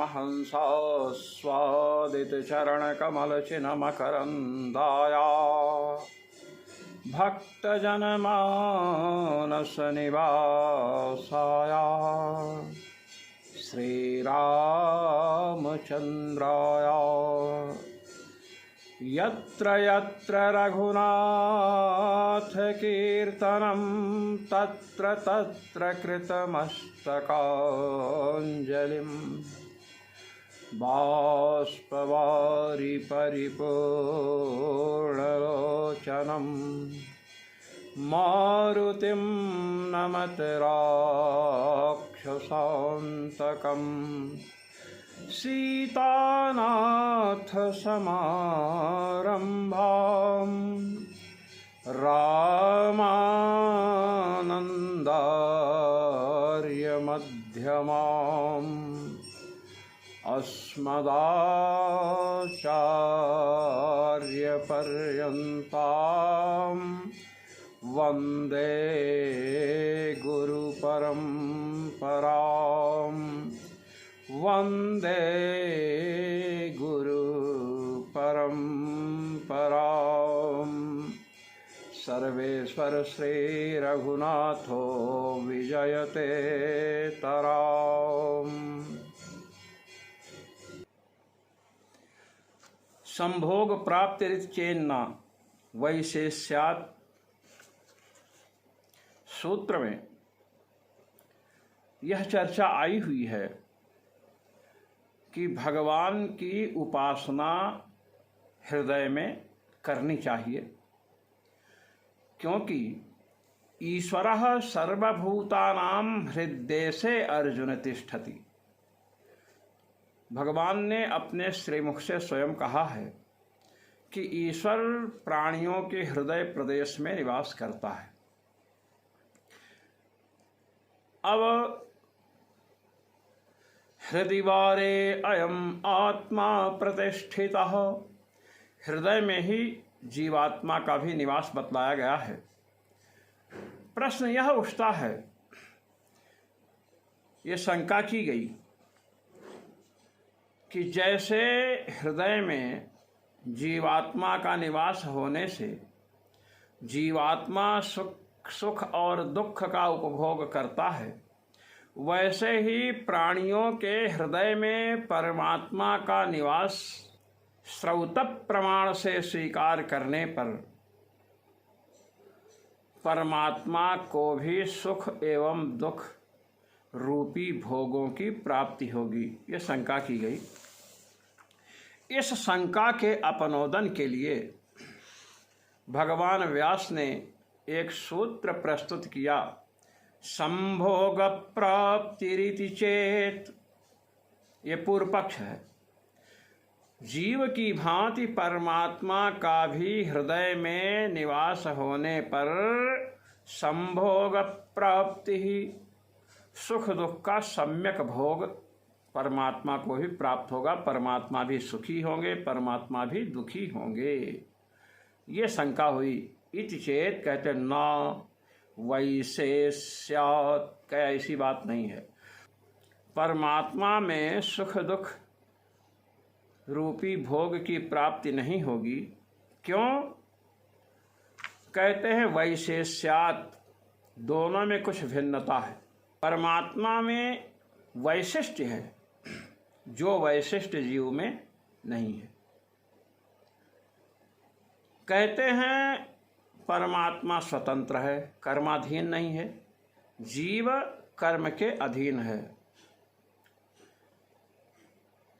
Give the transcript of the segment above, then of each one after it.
परमहंस स्वादितचरणकमलचिन्हमकरन्दाया भक्तजनमानसनिवासाया श्रीरामचन्द्राय यत्र यत्र रघुनाथकीर्तनं तत्र तत्र कृतमस्तकाञ्जलिं बाष्पवारि परिपूर्णलोचनं मारुतिं नमत राक्षसान्तकम् सीतानाथसमारम्भां रामानन्दार्यमध्यमाम् अस्मदाचार्यपर्यन्तां वन्दे गुरुपरम्पराम् वन्दे गुरुपरम्पराम्। सर्वेश्वर श्रीरघुनाथो विजयते तराम्। संभोग प्राप्तिरित चेन्ना वैशेष्यात् सूत्र में यह चर्चा आई हुई है कि भगवान की उपासना हृदय में करनी चाहिए, क्योंकि ईश्वरः सर्वभूतानां हृद्देशे अर्जुन तिष्ठति। भगवान ने अपने श्रीमुख से स्वयं कहा है कि ईश्वर प्राणियों के हृदय प्रदेश में निवास करता है। अब हृदिवारे अयम आत्मा प्रतिष्ठितः, हृदय में ही जीवात्मा का भी निवास बतलाया गया है। प्रश्न यह उठता है, ये शंका की गई कि जैसे हृदय में जीवात्मा का निवास होने से जीवात्मा सुख और दुख का उपभोग करता है, वैसे ही प्राणियों के हृदय में परमात्मा का निवास श्रौत प्रमाण से स्वीकार करने पर परमात्मा को भी सुख एवं दुख रूपी भोगों की प्राप्ति होगी, ये शंका की गई। इस शंका के अपनोदन के लिए भगवान व्यास ने एक सूत्र प्रस्तुत किया, संभोग प्राप्तिरिति चेत। ये पूर्व पक्ष है। जीव की भांति परमात्मा का भी हृदय में निवास होने पर संभोग प्राप्ति ही, सुख दुख का सम्यक भोग परमात्मा को भी प्राप्त होगा। परमात्मा भी सुखी होंगे, परमात्मा भी दुखी होंगे। ये शंका हुई। इति चेत कहते ना वैशेष्यात्, क्या ऐसी बात नहीं है। परमात्मा में सुख दुख रूपी भोग की प्राप्ति नहीं होगी। क्यों? कहते हैं वैशेष्यात्, दोनों में कुछ भिन्नता है। परमात्मा में वैशिष्ट्य है जो वैशिष्ट्य जीव में नहीं है। कहते हैं परमात्मा स्वतंत्र है, कर्माधीन नहीं है, जीव कर्म के अधीन है।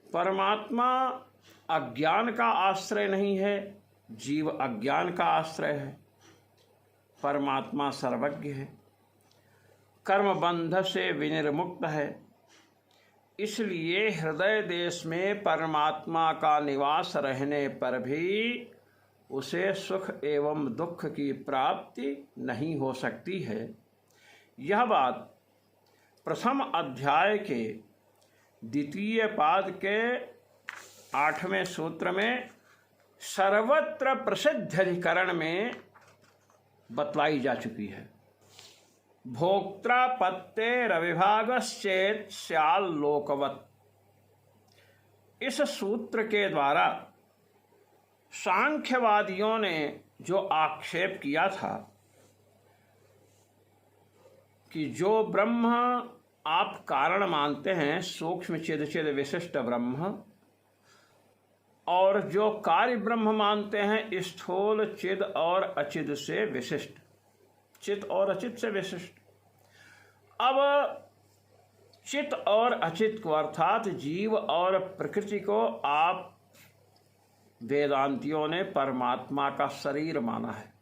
परमात्मा अज्ञान का आश्रय नहीं है, जीव अज्ञान का आश्रय है। परमात्मा सर्वज्ञ है, कर्म बंध से विनिर्मुक्त है। इसलिए हृदय देश में परमात्मा का निवास रहने पर भी उसे सुख एवं दुख की प्राप्ति नहीं हो सकती है। यह बात प्रथम अध्याय के द्वितीय पाद के 8वें सूत्र में सर्वत्र प्रसिद्ध अधिकरण में बतलाई जा चुकी है। भोक्त्रापत्तेरविभागश्चेत् स्याल्लोकवत्। इस सूत्र के द्वारा सांख्यवादियों ने जो आक्षेप किया था कि जो ब्रह्म आप कारण मानते हैं सूक्ष्म चिद चिद विशिष्ट ब्रह्म, और जो कार्य ब्रह्म मानते हैं स्थूल चिद और अचिद से विशिष्ट, चित और अचित से विशिष्ट। अब चित और अचित को अर्थात जीव और प्रकृति को आप वेदांतियों ने परमात्मा का शरीर माना है।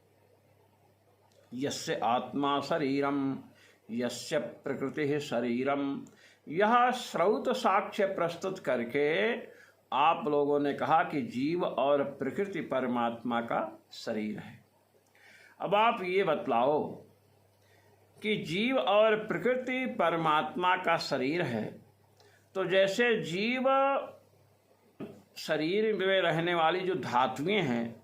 यस्य आत्मा शरीरम यस्य प्रकृति शरीरम, यह श्रौत साक्ष्य प्रस्तुत करके आप लोगों ने कहा कि जीव और प्रकृति परमात्मा का शरीर है। अब आप ये बतलाओ कि जीव और प्रकृति परमात्मा का शरीर है, तो जैसे जीव शरीर में रहने वाली जो धातुएं हैं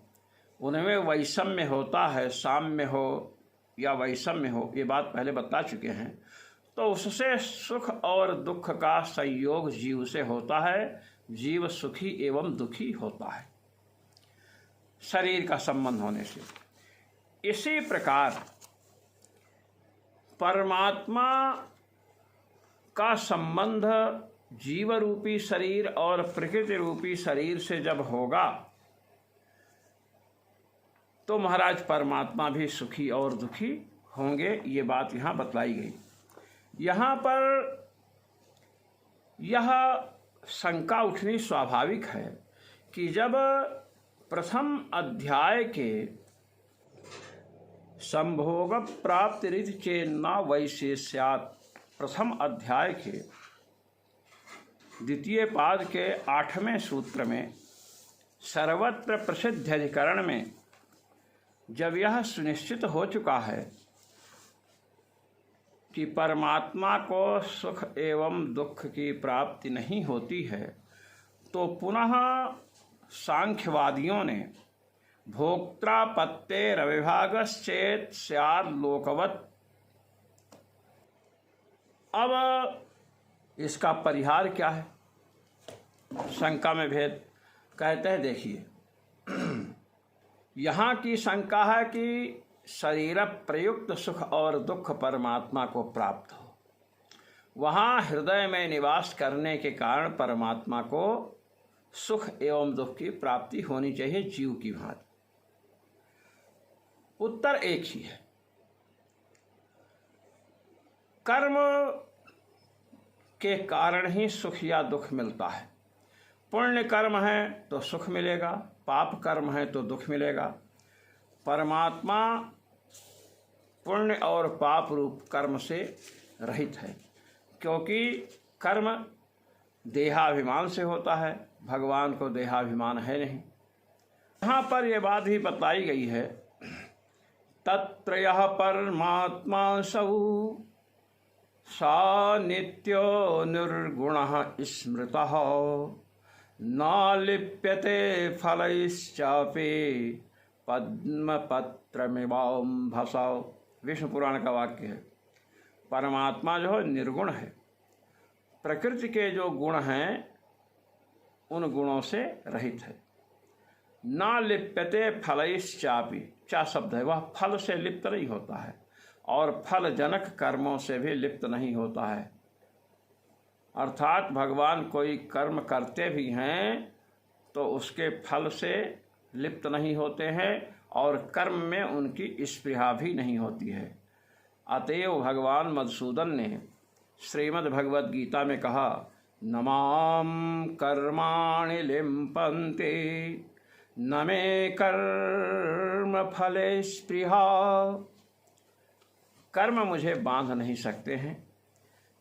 उनमें वैषम्य होता है, साम्य हो या वैषम्य हो, ये बात पहले बता चुके हैं, तो उससे सुख और दुख का संयोग जीव से होता है। जीव सुखी एवं दुखी होता है शरीर का संबंध होने से। इसी प्रकार परमात्मा का संबंध जीव रूपी शरीर और प्रकृति रूपी शरीर से जब होगा तो महाराज परमात्मा भी सुखी और दुखी होंगे। ये बात यहाँ बतलाई गई। यहाँ पर यह शंका उठनी स्वाभाविक है कि जब प्रथम अध्याय के संभोग प्राप्ति रीति चेन्ना वैशेष्यात्, प्रथम अध्याय के द्वितीय पाद के 8वें सूत्र में सर्वत्र प्रसिद्ध अधिकरण में जब यह सुनिश्चित हो चुका है कि परमात्मा को सुख एवं दुख की प्राप्ति नहीं होती है, तो पुनः सांख्यवादियों ने भोक्त्रापत्तेरविभागश्चेत् स्यात् लोकवत्, अब इसका परिहार क्या है? शंका में भेद कहते हैं। देखिए, यहाँ की शंका है कि शरीर प्रयुक्त सुख और दुख परमात्मा को प्राप्त हो। वहाँ हृदय में निवास करने के कारण परमात्मा को सुख एवं दुख की प्राप्ति होनी चाहिए जीव की भांति। उत्तर एक ही है। कर्म के कारण ही सुख या दुख मिलता है। पुण्य कर्म है तो सुख मिलेगा, पाप कर्म है तो दुख मिलेगा। परमात्मा पुण्य और पाप रूप कर्म से रहित है, क्योंकि कर्म देहाभिमान से होता है, भगवान को देहाभिमान है नहीं। यहाँ पर यह बात भी बताई गई है, तत्र यः परमात्मा सौ सा नित्यो निर्गुणः स्मृतः न लिप्यते फलैश्चापि पद्मपत्रमिवाम्भसा। विष्णु पुराण का वाक्य है। परमात्मा जो है निर्गुण है, प्रकृति के जो गुण हैं उन गुणों से रहित है। ना लिप्यते फलैश्चापि, चा शब्द है, वह फल से लिप्त नहीं होता है और फल जनक कर्मों से भी लिप्त नहीं होता है। अर्थात भगवान कोई कर्म करते भी हैं तो उसके फल से लिप्त नहीं होते हैं और कर्म में उनकी स्पृहा भी नहीं होती है। अतएव भगवान मधुसूदन ने श्रीमद् भगवद गीता में कहा, नमाम कर्माणि लिम्पन्ते न मे कर्म फले स्पृहा। कर्म मुझे बांध नहीं सकते हैं।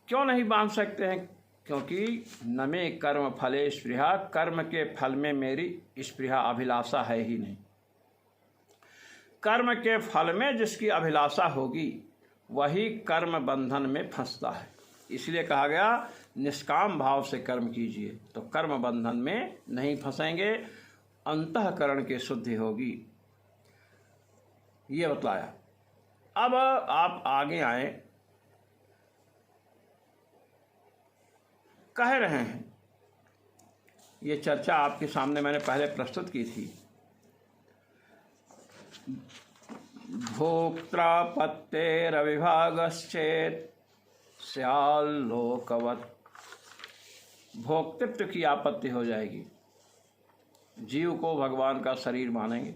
क्यों नहीं बांध सकते हैं? क्योंकि न मे कर्म फले स्पृहा, कर्म के फल में मेरी स्पृहा अभिलाषा है ही नहीं। कर्म के फल में जिसकी अभिलाषा होगी वही कर्म बंधन में फंसता है। इसलिए कहा गया निष्काम भाव से कर्म कीजिए तो कर्म बंधन में नहीं फंसेंगे, अंतःकरण की शुद्धि होगी। ये बतलाया। अब आप आगे आए, कह रहे हैं ये चर्चा आपके सामने मैंने पहले प्रस्तुत की थी। भोक्त्रापत्तेरविभागश्चेत् स्याल्लोकवत्। भोक्तृत्व की आपत्ति हो जाएगी, जीव को भगवान का शरीर मानेंगे।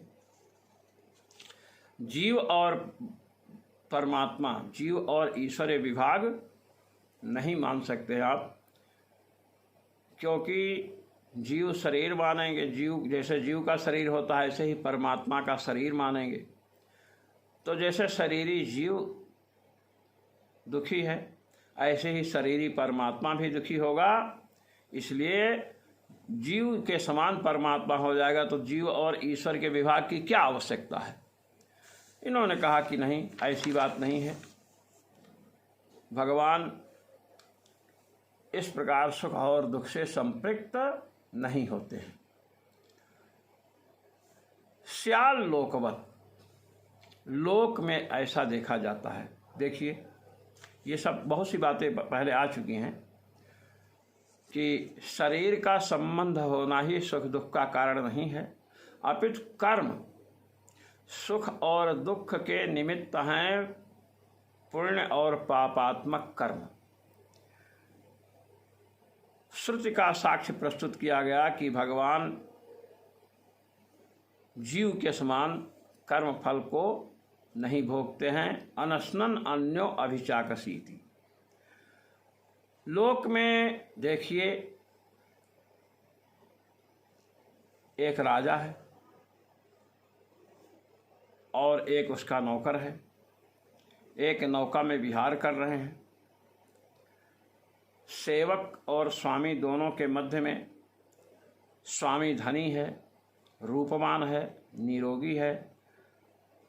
जीव और परमात्मा, जीव और ईश्वर विभाग नहीं मान सकते आप, क्योंकि जीव शरीर मानेंगे, जीव जैसे जीव का शरीर होता है ऐसे ही परमात्मा का शरीर मानेंगे। तो जैसे शरीरी जीव दुखी है ऐसे ही शरीरी परमात्मा भी दुखी होगा, इसलिए जीव के समान परमात्मा हो जाएगा। तो जीव और ईश्वर के विभाग की क्या आवश्यकता है? इन्होंने कहा कि नहीं, ऐसी बात नहीं है। भगवान इस प्रकार सुख और दुख से संपृक्त नहीं होते हैं। श्याल लोकवत, लोक में ऐसा देखा जाता है। देखिए, ये सब बहुत सी बातें पहले आ चुकी हैं कि शरीर का संबंध होना ही सुख दुख का कारण नहीं है, अपितु कर्म सुख और दुख के निमित्त हैं, पुण्य और पापात्मक कर्म। श्रुति का साक्ष्य प्रस्तुत किया गया कि भगवान जीव के समान कर्म फल को नहीं भोगते हैं। अनशनन अन्यो अभिचाकसीति। लोक में देखिए, एक राजा है और एक उसका नौकर है, एक नौका में विहार कर रहे हैं। सेवक और स्वामी दोनों के मध्य में स्वामी धनी है, रूपवान है,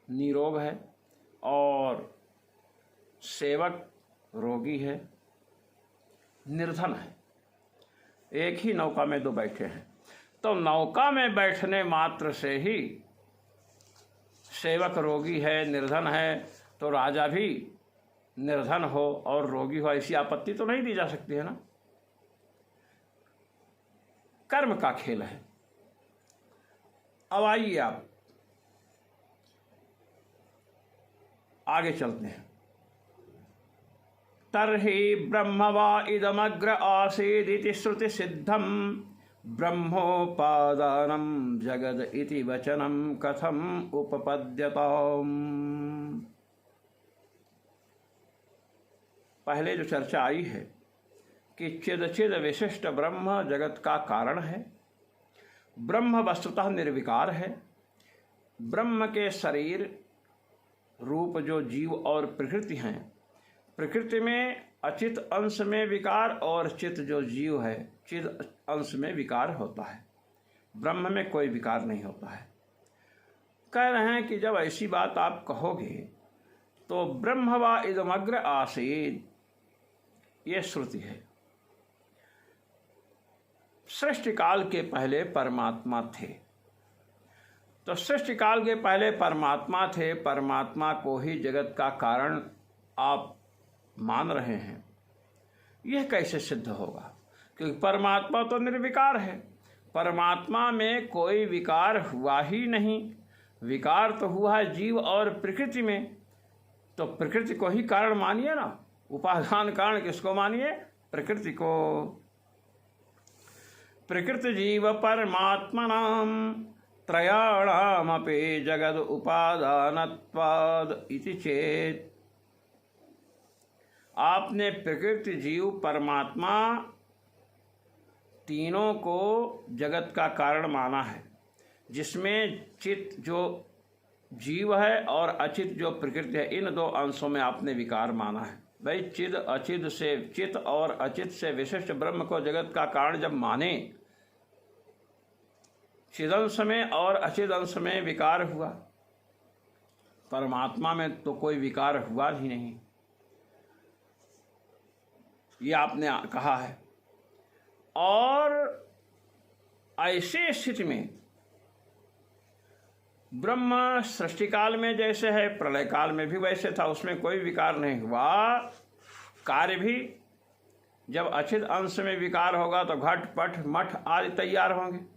निरोग है, और सेवक रोगी है, निर्धन है। एक ही नौका में दो बैठे हैं। तो नौका में बैठने मात्र से ही सेवक रोगी है, निर्धन है, तो राजा भी निर्धन हो और रोगी हो, ऐसी आपत्ति तो नहीं दी जा सकती है ना। कर्म का खेल है। अब आइए आप आगे चलते हैं। तर्हि ब्रह्म वा इदमग्र आसीदिति श्रुति सिद्धम ब्रह्मोपादानम जगद इति वचनम कथम उपपद्यताम्। पहले जो चर्चा आई है कि चिद चिद विशिष्ट ब्रह्म जगत का कारण है। ब्रह्म वस्तुतः निर्विकार है। ब्रह्म के शरीर रूप जो जीव और प्रकृति हैं, प्रकृति में अचित अंश में विकार और चित जो जीव है चिद अंश में विकार होता है। ब्रह्म में कोई विकार नहीं होता है। कह रहे हैं कि जब ऐसी बात आप कहोगे तो ब्रह्म वा इदमग्र आसीद, ये श्रुति है। सृष्टि काल के पहले परमात्मा थे। तो सृष्टि काल के पहले परमात्मा थे, परमात्मा को ही जगत का कारण आप मान रहे हैं। यह कैसे सिद्ध होगा? क्योंकि परमात्मा तो निर्विकार है। परमात्मा में कोई विकार हुआ ही नहीं। विकार तो हुआ है जीव और प्रकृति में। तो प्रकृति को ही कारण मानिए ना। उपादान कारण किसको मानिए? प्रकृति को। प्रकृति जीव परमात्मनाम त्रयाणामपि जगद उपादानत्वाद इति चेत। आपने प्रकृति जीव परमात्मा तीनों को जगत का कारण माना है, जिसमें चित जो जीव है और अचित जो प्रकृति है, इन दो अंशों में आपने विकार माना है। भाई चिद अचिद से, चित और अचित से विशिष्ट ब्रह्म को जगत का कारण जब माने, चिदंश में और अचिद अंश में विकार हुआ, परमात्मा में तो कोई विकार हुआ ही नहीं। ये आपने कहा है। और ऐसे स्थिति में ब्रह्म सृष्टि काल में जैसे है, प्रलय काल में भी वैसे था, उसमें कोई विकार नहीं हुआ। कार्य भी जब अचित अंश में विकार होगा तो घट पट मठ आदि तैयार होंगे,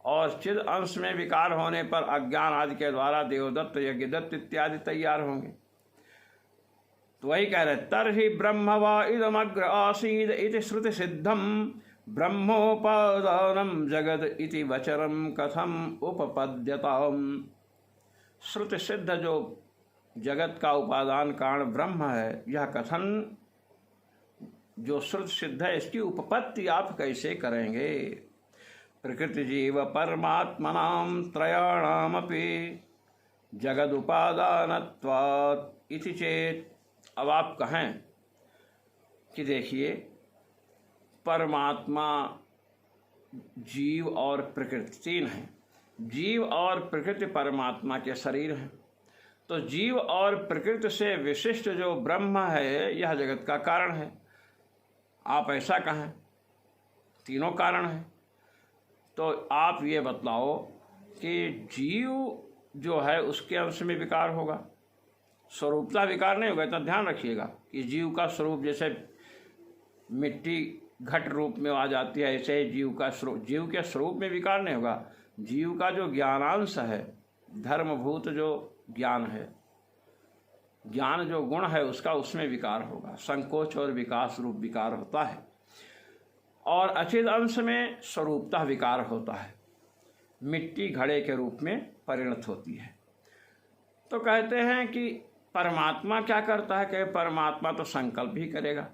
और चिद अंश में विकार होने पर अज्ञान आदि के द्वारा देवदत्त यज्ञदत्त इत्यादि तैयार होंगे। तो वही कह रहे तर्हि ब्रह्म व इदमग्र आसीद इति श्रुति सिद्धम ब्रह्मोपादानम जगद इति वचरम कथम उपपद्यताम। श्रुति सिद्ध जो जगत का उपादान कारण ब्रह्म है, यह कथन जो श्रुति सिद्ध है, इसकी उपपत्ति आप कैसे करेंगे। प्रकृति जीव परमात्मनाम त्रयाणामपि जगद उपादानत्वात् इति चेत। अब आप कहें कि देखिए परमात्मा, जीव और प्रकृति तीन हैं। जीव और प्रकृति परमात्मा के शरीर हैं, तो जीव और प्रकृति से विशिष्ट जो ब्रह्म है यह जगत का कारण है। आप ऐसा कहें, तीनों कारण हैं। तो आप ये बतलाओ कि जीव जो है उसके अंश में विकार होगा, स्वरूपता विकार नहीं होगा। इतना ध्यान रखिएगा कि जीव का स्वरूप जैसे मिट्टी घट रूप में आ जाती है, ऐसे ही जीव के स्वरूप में विकार नहीं होगा। जीव का जो ज्ञानांश है, धर्मभूत जो ज्ञान है, ज्ञान जो गुण है उसका, उसमें विकार होगा। संकोच और विकास रूप विकार होता है, और अचिद अंश में स्वरूपता विकार होता है, मिट्टी घड़े के रूप में परिणत होती है। तो कहते हैं कि परमात्मा क्या करता है, कि परमात्मा तो संकल्प ही करेगा।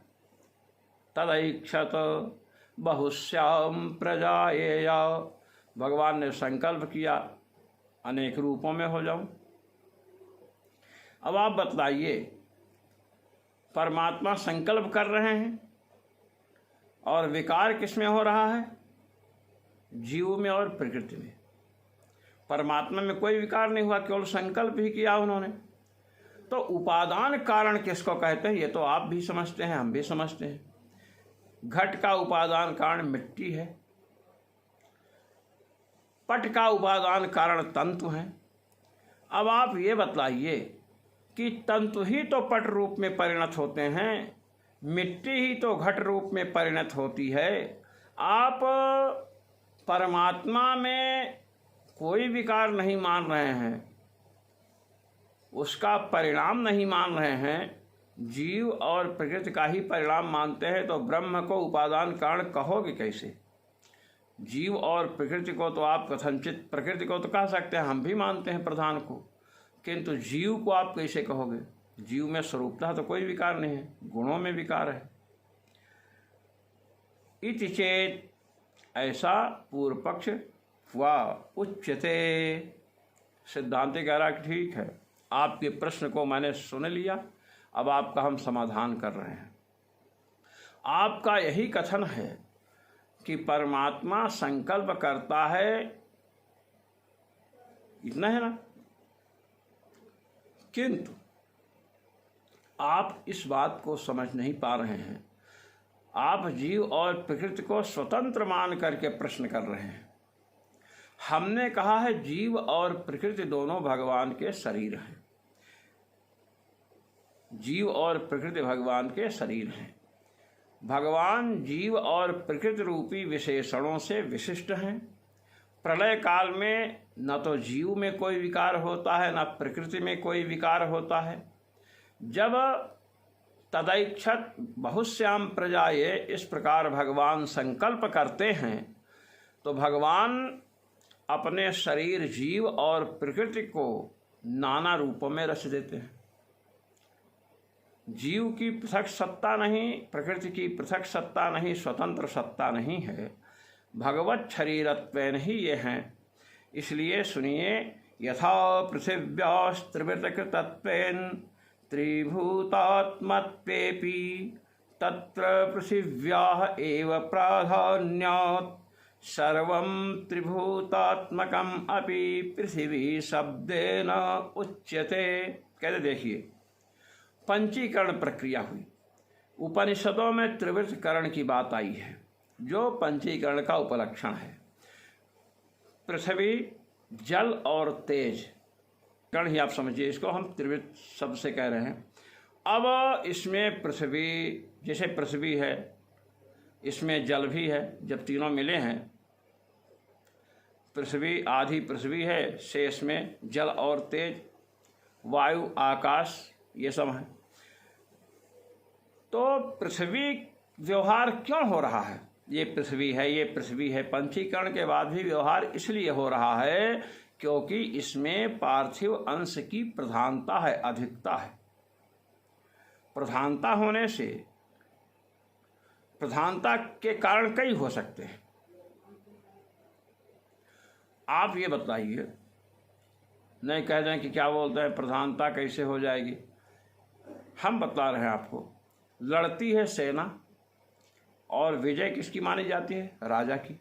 तदैक्षत बहुश्याम प्रजाएया, भगवान ने संकल्प किया अनेक रूपों में हो जाऊं। अब आप बतलाइए, परमात्मा संकल्प कर रहे हैं और विकार किसमें हो रहा है, जीव में और प्रकृति में। परमात्मा में कोई विकार नहीं हुआ, केवल संकल्प ही किया उन्होंने। तो उपादान कारण किसको कहते हैं, ये तो आप भी समझते हैं, हम भी समझते हैं। घट का उपादान कारण मिट्टी है, पट का उपादान कारण तंतु हैं। अब आप ये बतलाइए कि तंतु ही तो पट रूप में परिणत होते हैं, मिट्टी ही तो घट रूप में परिणत होती है। आप परमात्मा में कोई विकार नहीं मान रहे हैं, उसका परिणाम नहीं मान रहे हैं, जीव और प्रकृति का ही परिणाम मानते हैं। तो ब्रह्म को उपादान कारण कहोगे कैसे। जीव और प्रकृति को तो आप कथनचित, प्रकृति को तो कह सकते हैं, हम भी मानते हैं प्रधान को, किंतु जीव को आप कैसे कहोगे। जीव में स्वरूपता तो कोई विकार नहीं है, गुणों में विकार है। इति चेत, ऐसा पूर्व पक्ष हुआ। उच्यते, सिद्धांति कह रहा कि ठीक है, आपके प्रश्न को मैंने सुन लिया, अब आपका हम समाधान कर रहे हैं। आपका यही कथन है कि परमात्मा संकल्प करता है, इतना है ना, किंतु आप इस बात को समझ नहीं पा रहे हैं। आप जीव और प्रकृति को स्वतंत्र मान करके प्रश्न कर रहे हैं। हमने कहा है जीव और प्रकृति दोनों भगवान के शरीर हैं। जीव और प्रकृति भगवान के शरीर हैं। भगवान जीव और प्रकृति रूपी विशेषणों से विशिष्ट हैं। प्रलय काल में न तो जीव में कोई विकार होता है, न प्रकृति में कोई विकार होता है। जब तदैक्षत बहुश्याम प्रजाए, इस प्रकार भगवान संकल्प करते हैं, तो भगवान अपने शरीर जीव और प्रकृति को नाना रूपों में रच देते हैं। जीव की पृथक सत्ता नहीं, प्रकृति की पृथक सत्ता नहीं, स्वतंत्र सत्ता नहीं है, भगवत शरीरत्वेन ही ये हैं। इसलिए सुनिए, यथा पृथिव्यास्त्रिवृतकृतत्वेन त्रिभूतात्मत्वेपि तत्र पृथिव्याः एव प्राधान्यात् सर्वं त्रिभूतात्मकम् अपि पृथिवी शब्देन उच्यते। कहते देखिए, पंचीकरण प्रक्रिया हुई। उपनिषदों में त्रिवृतकरण की बात आई है, जो पंचीकरण का उपलक्षण है। पृथ्वी, जल और तेज कण ही आप समझिए, इसको हम त्रिवृत शब्द से कह रहे हैं। अब इसमें पृथ्वी, जैसे पृथ्वी है, इसमें जल भी है। जब तीनों मिले हैं, पृथ्वी आधी पृथ्वी है, शेष में जल और तेज, वायु, आकाश, ये सब है। तो पृथ्वी व्यवहार क्यों हो रहा है? ये पृथ्वी है, ये पृथ्वी है। पंचीकरण के बाद भी व्यवहार इसलिए हो रहा है क्योंकि इसमें पार्थिव अंश की प्रधानता है, अधिकता है। प्रधानता होने से, प्रधानता के कारण कई हो सकते हैं। आप ये बताइए, नहीं कह दें कि क्या बोलते हैं प्रधानता कैसे हो जाएगी। हम बता रहे हैं आपको, लड़ती है सेना और विजय किसकी मानी जाती है? राजा की।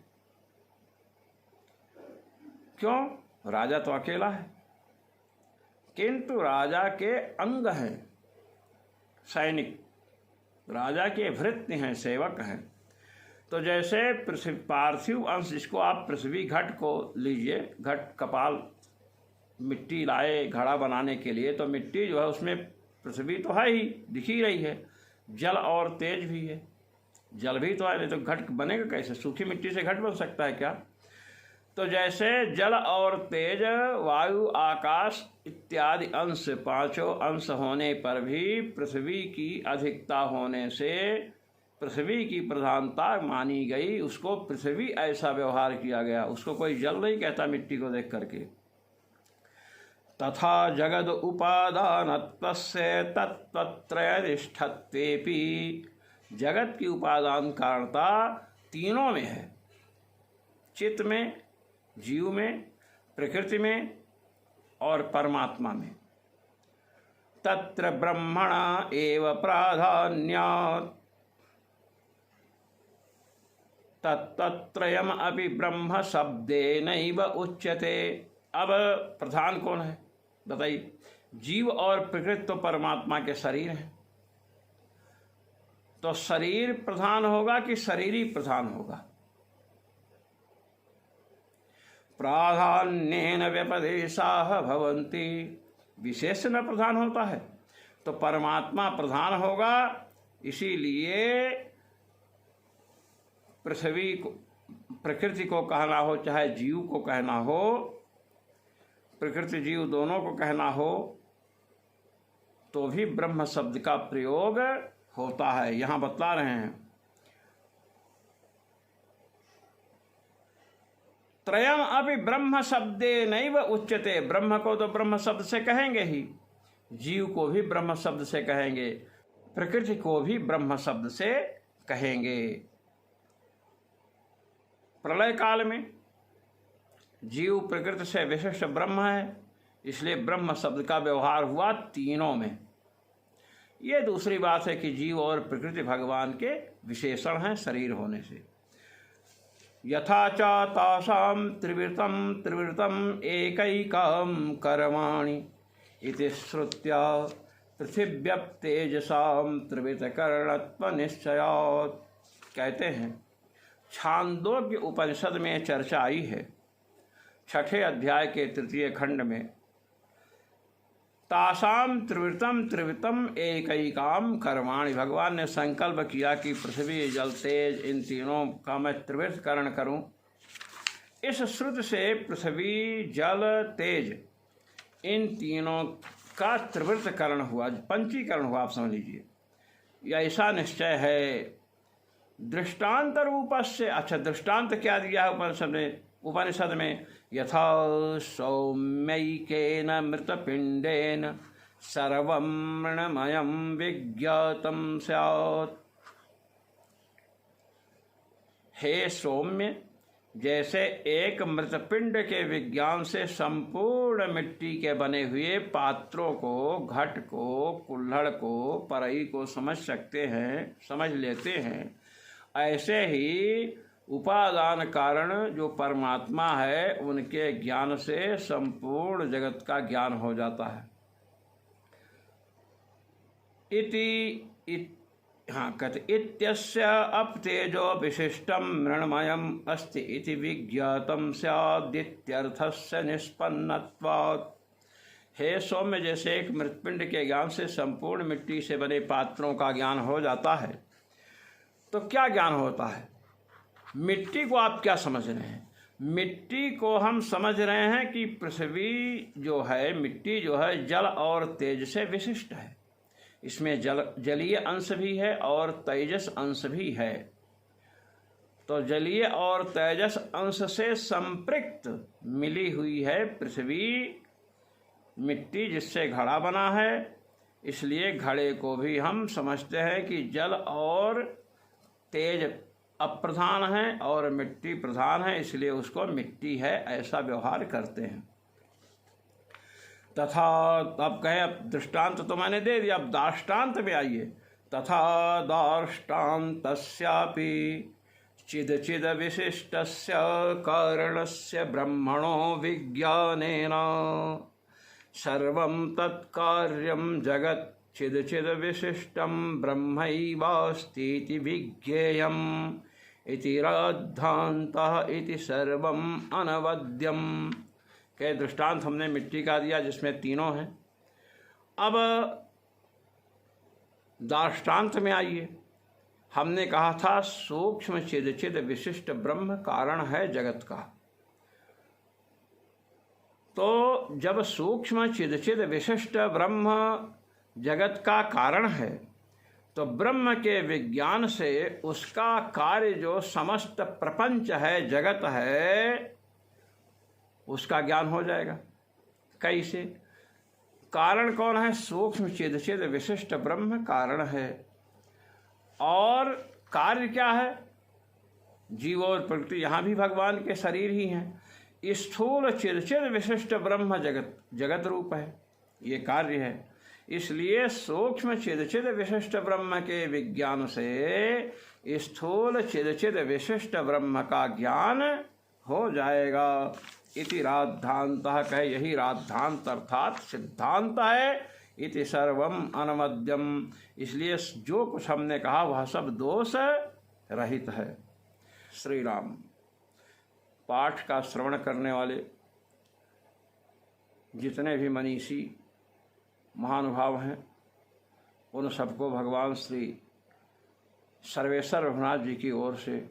क्यों? राजा तो अकेला है, किंतु राजा के अंग हैं सैनिक, राजा के भृत्य हैं, सेवक हैं। तो जैसे पृथ्वी पार्थिव अंश, जिसको आप पृथ्वी घट को लीजिए, घट कपाल, मिट्टी लाए घड़ा बनाने के लिए, तो मिट्टी जो है उसमें पृथ्वी तो है ही, दिख ही रही है। जल और तेज भी है, जल भी तो है, नहीं तो घट बनेगा कैसे? सूखी मिट्टी से घट बन सकता है क्या? तो जैसे जल और तेज, वायु, आकाश इत्यादि अंश, पांचों अंश होने पर भी पृथ्वी की अधिकता होने से पृथ्वी की प्रधानता मानी गई, उसको पृथ्वी ऐसा व्यवहार किया गया। उसको कोई जल नहीं कहता मिट्टी को देख करके। तथा जगद उपादानत्वस्य तत्त्रयनिष्ठत्वेपि, जगत की उपादान कारणता तीनों में है, चित्त में, जीव में, प्रकृति में और परमात्मा में। तत्र ब्रह्मणा एव प्राधान्यात् तत्त्रयम् अपि ब्रह्म शब्देनैव उच्यते। अब प्रधान कौन है बताइए? जीव और प्रकृति तो परमात्मा के शरीर हैं। तो शरीर प्रधान होगा कि शरीरी प्रधान होगा? प्राधान्येन व्यपदेशाः भवन्ति, विशेष न प्रधान होता है। तो परमात्मा प्रधान होगा, इसीलिए पृथ्वी को, प्रकृति को कहना हो, चाहे जीव को कहना हो, प्रकृति जीव दोनों को कहना हो, तो भी ब्रह्म शब्द का प्रयोग होता है। यहाँ बतला रहे हैं, त्रयम अपि ब्रह्म शब्दे नैव उच्यते। ब्रह्म को तो ब्रह्म शब्द से कहेंगे ही, जीव को भी ब्रह्म शब्द से कहेंगे, प्रकृति को भी ब्रह्म शब्द से कहेंगे। प्रलय काल में जीव प्रकृति से विशिष्ट ब्रह्म है, इसलिए ब्रह्म शब्द का व्यवहार हुआ तीनों में। ये दूसरी बात है कि जीव और प्रकृति भगवान के विशेषण हैं शरीर होने से। यथा च तासां त्रिवृतम् एकैकं कर्माणि इति श्रुत्या पृथिव्यप्तेजसां त्रिवृतकरणत्व निश्चयात्। कहते हैं, छांदोग्य उपनिषद में चर्चा आई है, 6ठे अध्याय के 3 खंड में, तासाम त्रिवृतम एकैकाम कर्माणि। भगवान ने संकल्प किया कि पृथ्वी, जल, तेज, इन तीनों का मैं त्रिवृतकरण करूं। इस श्रुति से पृथ्वी, जल, तेज, इन तीनों का त्रिवृतकरण हुआ, पंचीकरण हुआ, आप समझ लीजिए। ऐसा निश्चय है दृष्टांत रूप से। अच्छा, दृष्टांत क्या दिया है उपनिषद में? यथा सौम्यैकेन मृतपिंडेन सर्वं मृण्मयं विज्ञातं स्यात्। हे सौम्य, जैसे एक मृतपिंड के विज्ञान से संपूर्ण मिट्टी के बने हुए पात्रों को, घट को, कुल्हड़ को, परई को समझ सकते हैं, समझ लेते हैं, ऐसे ही उपादान कारण जो परमात्मा है, उनके ज्ञान से संपूर्ण जगत का ज्ञान हो जाता है। कहते इत्यस्य अपतेजो विशिष्टं मृण्मयम् अस्ति इति विज्ञातं स्यादित्यर्थस्य निष्पन्नत्वात्। हे सौम्य, जैसे एक मृतपिंड के ज्ञान से संपूर्ण मिट्टी से बने पात्रों का ज्ञान हो जाता है, तो क्या ज्ञान होता है? मिट्टी को आप क्या समझ रहे हैं? मिट्टी को हम समझ रहे हैं कि पृथ्वी जो है, मिट्टी जो है, जल और तेज से विशिष्ट है। इसमें जलीय अंश भी है और तेजस अंश भी है। तो जलीय और तेजस अंश से संपृक्त मिली हुई है पृथ्वी, मिट्टी, जिससे घड़ा बना है। इसलिए घड़े को भी हम समझते हैं कि जल और तेज अप्रधान है और मिट्टी प्रधान है, इसलिए उसको मिट्टी है, ऐसा व्यवहार करते हैं। तथा अब कहें, अब दृष्टांत तो मैंने दे दिया, अब दाष्टान्त में आइए। तथा दाष्टान्तस्यापि चिद चिद विशिष्टस्य कारणस्य ब्रह्मणो विज्ञानेन सर्वं तत्कार्यं जगत् चिद चिद विशिष्टं ब्रह्मैवास्तीति विज्ञेयम् इति राद्धान्तः इति सर्वम् अनवद्यम। के दृष्टांत हमने मिट्टी का दिया जिसमें तीनों हैं। अब दाष्टान्त में आइए। हमने कहा था सूक्ष्म चिद चिद विशिष्ट ब्रह्म कारण है जगत का। तो जब सूक्ष्म चिद चिद विशिष्ट ब्रह्म जगत का कारण है, तो ब्रह्म के विज्ञान से उसका कार्य जो समस्त प्रपंच है, जगत है, उसका ज्ञान हो जाएगा। कैसे? कारण कौन है? सूक्ष्म चिद चिद विशिष्ट ब्रह्म कारण है। और कार्य क्या है? जीव और प्रकृति, यहाँ भी भगवान के शरीर ही हैं। स्थूल चिद चिद विशिष्ट ब्रह्म जगत रूप है, ये कार्य है। इसलिए सूक्ष्म चिद चिद विशिष्ट ब्रह्म के विज्ञान से स्थूल चिद चिद विशिष्ट ब्रह्म का ज्ञान हो जाएगा। इति राद्धान्तः, कहे यही राद्धांत अर्थात सिद्धांत है। इति सर्वम अनवद्यम, इसलिए जो कुछ हमने कहा वह सब दोष रहित है। श्री राम। पाठ का श्रवण करने वाले जितने भी मनीषी महानुभाव हैं, उन सबको भगवान श्री सर्वेश्वर रघुनाथ जी की ओर से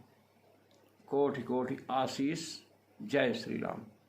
कोटि कोटि आशीष। जय श्री राम।